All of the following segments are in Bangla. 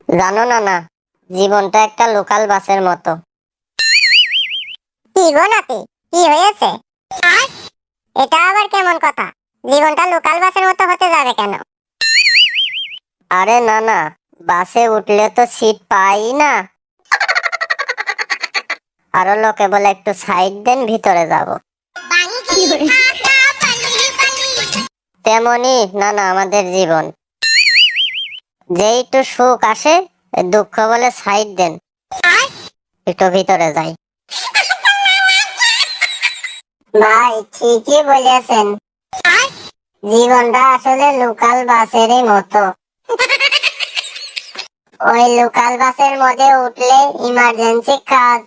জানো না না, জীবনটা একটা লোকাল বাসের মতো। কি গো নাতি, কি হয়েছে? এটা আবার কেমন কথা? জীবনটা লোকাল বাসের মতো হতে যাবে কেন? আরে না না, বাসে উঠলে তো সিট পাই না। আরো লোকে বলে একটু সাইড দেন, ভিতরে যাব। তেমনি না না আমাদের জীবন, যেই একটু সুখ আসে দুঃখ বলে সাইড দেন, একটু ভিতরে যাই। ভাই ঠিকই বলেছেন, জীবনটা আসলে লোকাল বাসেরই মতো। ওই লোকাল বাসের মধ্যে উঠলে ইমার্জেন্সি কাজ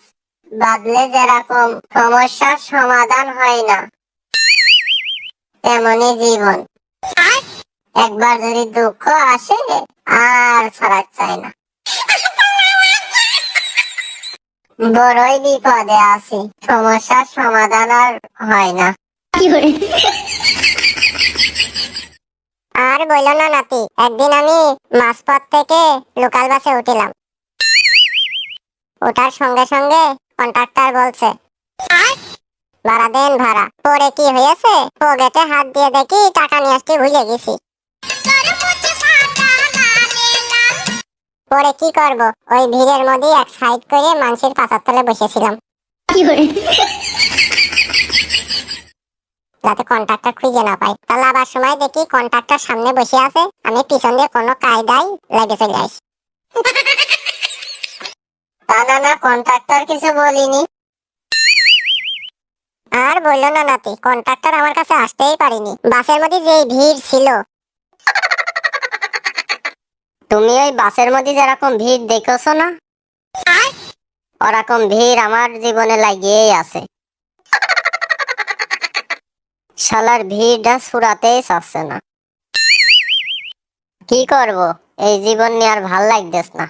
বাদলে যেরকম সমস্যার সমাধান হয় না, তেমনি জীবন। একবার যদি দুঃখ আসে আর ছাড়া চায় না। বড়ই বিপদে আছি, সমস্যার সমাধান আর হয় না। আর বললো না নাতি, একদিন আমি মাঝপথ থেকে লোকাল বাসে উঠিলাম। ওঠার সঙ্গে সঙ্গে কন্ট্রাক্টর বলছে, ভাড়া দেন ভাড়া। পরে কি হয়েছে, পকেটে হাত দিয়ে দেখি টাকা নিয়ে আসতে ভুলে গেছি। পরে কি করব, ওই ভিড়ের মধ্যে এক সাইড করে মানুষের পাছার তলে বসেছিলাম, যাতে কন্ট্রাক্টর খুঁজে না পাই। তাহলে আবার সময় দেখি কন্ট্রাক্টর সামনে বসে আছে, আমি পিছন দিয়ে কোনো কায়দায় লেগে চলে আসি। না না, কন্ট্রাক্টর কিছু বলিনি। আর বললো না নাতি, কন্ট্রাক্টর আমার কাছে আসতেই পারিনি, বাসের মধ্যে যে ভিড় ছিল। তুমি ওই বাসের মধ্যে যেরকম ভিড় দেখেছো না, ওরকম ভিড় আমার জীবনে লাগিয়েই আছে। শালার ভিড়টা ফুরাতেই চাচ্ছে না। কি করব, এই জীবন নিয়ে আর ভাল লাগতেছ না।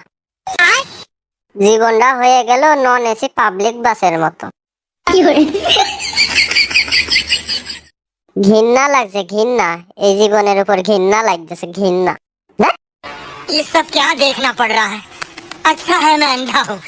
জীবনটা হয়ে গেল নন এসি পাবলিক বাসের মতো। ঘৃণা লাগছে, ঘৃণা। এই জীবনের উপর ঘৃণা লাগতেছে, ঘৃণা। ये सब क्या देखना पड़ रहा है? अच्छा है मैं अंधा हूँ।